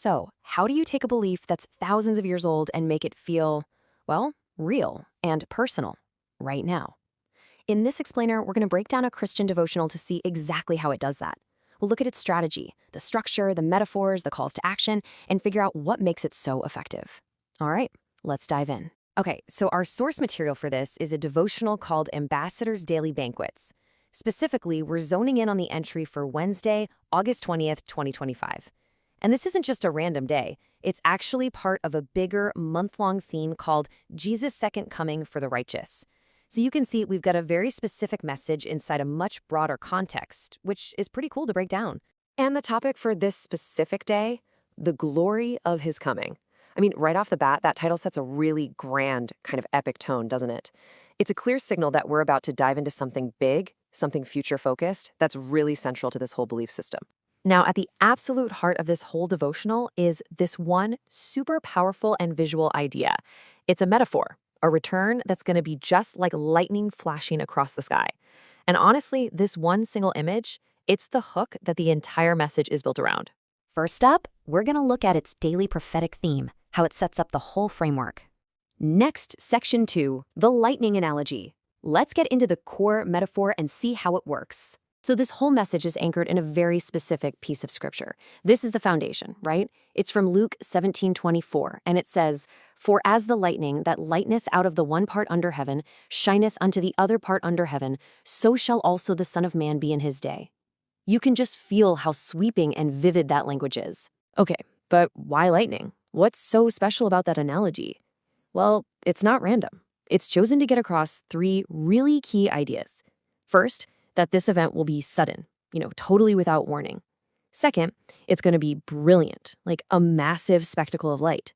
So, how do you take a belief that's thousands of years old and make it feel, well, real and personal right now? In this explainer, we're going to break down a Christian devotional to see exactly how it does that. We'll look at its strategy, the structure, the metaphors, the calls to action, and figure out what makes it so effective. All right, let's dive in. Okay, so our source material for this is a devotional called Ambassador's Daily Banquets. Specifically, we're zoning in on the entry for Wednesday, August 20th, 2025. And this isn't just a random day. It's actually part of a bigger month-long theme called Jesus' Second Coming for the Righteous. So you can see we've got a very specific message inside a much broader context, which is pretty cool to break down. And the topic for this specific day, the glory of his coming. I mean, right off the bat, that title sets a really grand, kind of epic tone, doesn't it? It's a clear signal that we're about to dive into something big, something future-focused, that's really central to this whole belief system. Now, at the absolute heart of this whole devotional is this one super powerful and visual idea. It's a metaphor, a return that's going to be just like lightning flashing across the sky. And honestly, this one single image, it's the hook that the entire message is built around. First up, we're going to look at its daily prophetic theme, how it sets up the whole framework. Next, section 2, the lightning analogy. Let's get into the core metaphor and see how it works. So this whole message is anchored in a very specific piece of scripture. This is the foundation, right? It's from Luke 17:24, and it says, "For as the lightning that lighteneth out of the one part under heaven shineth unto the other part under heaven, so shall also the Son of Man be in his day." You can just feel how sweeping and vivid that language is. Okay, but why lightning? What's so special about that analogy? Well, it's not random. It's chosen to get across 3 really key ideas. First, that this event will be sudden, totally without warning. Second, it's going to be brilliant, like a massive spectacle of light.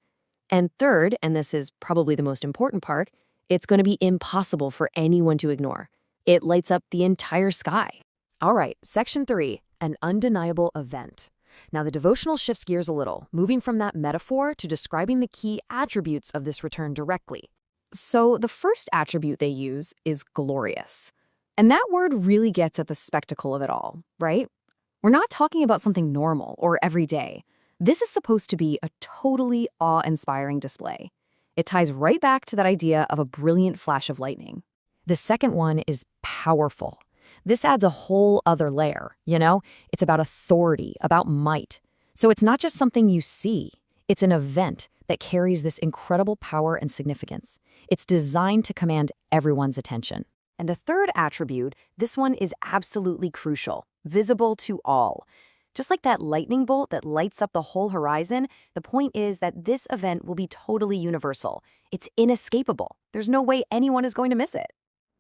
And third, and this is probably the most important part, it's going to be impossible for anyone to ignore. It lights up the entire sky. All right, section 3, an undeniable event. Now, the devotional shifts gears a little, moving from that metaphor to describing the key attributes of this return directly. So the first attribute they use is glorious. And that word really gets at the spectacle of it all, right? We're not talking about something normal or everyday. This is supposed to be a totally awe-inspiring display. It ties right back to that idea of a brilliant flash of lightning. The second one is powerful. This adds a whole other layer, It's about authority, about might. So it's not just something you see. It's an event that carries this incredible power and significance. It's designed to command everyone's attention. And the third attribute, this one is absolutely crucial, visible to all. Just like that lightning bolt that lights up the whole horizon, the point is that this event will be totally universal. It's inescapable. There's no way anyone is going to miss it.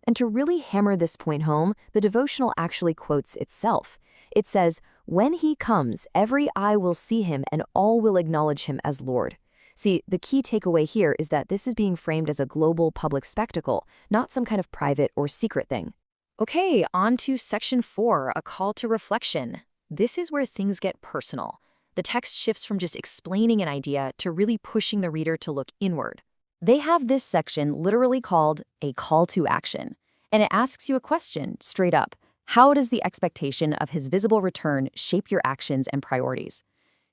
And to really hammer this point home, the devotional actually quotes itself. It says, "When he comes, every eye will see him and all will acknowledge him as Lord." See, the key takeaway here is that this is being framed as a global public spectacle, not some kind of private or secret thing. Okay, on to section 4, a call to reflection. This is where things get personal. The text shifts from just explaining an idea to really pushing the reader to look inward. They have this section literally called a call to action, and it asks you a question straight up. How does the expectation of his visible return shape your actions and priorities?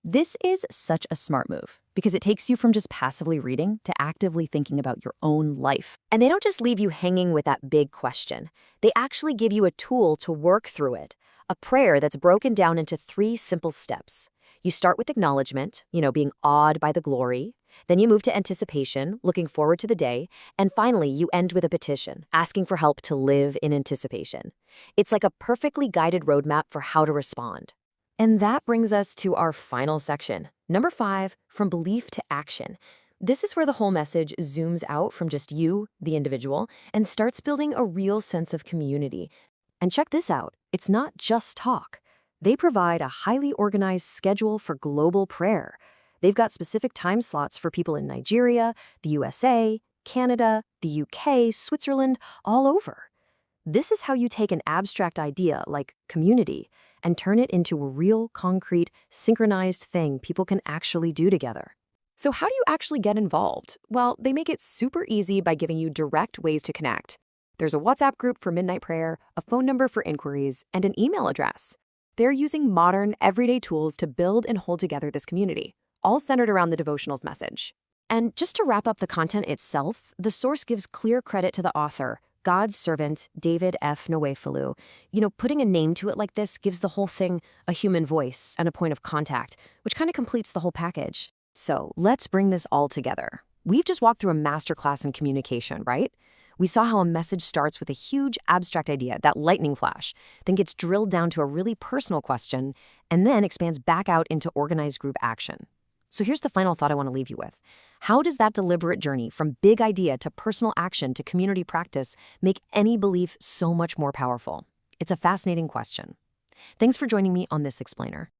This is such a smart move because it takes you from just passively reading to actively thinking about your own life. And they don't just leave you hanging with that big question. They actually give you a tool to work through it, a prayer that's broken down into 3 simple steps. You start with acknowledgement, being awed by the glory. Then you move to anticipation, looking forward to the day. And finally, you end with a petition, asking for help to live in anticipation. It's like a perfectly guided roadmap for how to respond. And that brings us to our final section, number 5, from belief to action. This is where the whole message zooms out from just you, the individual, and starts building a real sense of community. And check this out, it's not just talk. They provide a highly organized schedule for global prayer. They've got specific time slots for people in Nigeria, the USA, Canada, the UK, Switzerland, all over. This is how you take an abstract idea like community and turn it into a real, concrete, synchronized thing people can actually do together. So how do you actually get involved? Well, they make it super easy by giving you direct ways to connect. There's a WhatsApp group for Midnight Prayer, a phone number for inquiries, and an email address. They're using modern, everyday tools to build and hold together this community, all centered around the devotional's message. And just to wrap up the content itself, the source gives clear credit to the author, God's servant, David F. Nwaefulu. Putting a name to it like this gives the whole thing a human voice and a point of contact, which kind of completes the whole package. So let's bring this all together. We've just walked through a masterclass in communication, right? We saw how a message starts with a huge abstract idea, that lightning flash, then gets drilled down to a really personal question, and then expands back out into organized group action. So here's the final thought I want to leave you with. How does that deliberate journey from big idea to personal action to community practice make any belief so much more powerful? It's a fascinating question. Thanks for joining me on this explainer.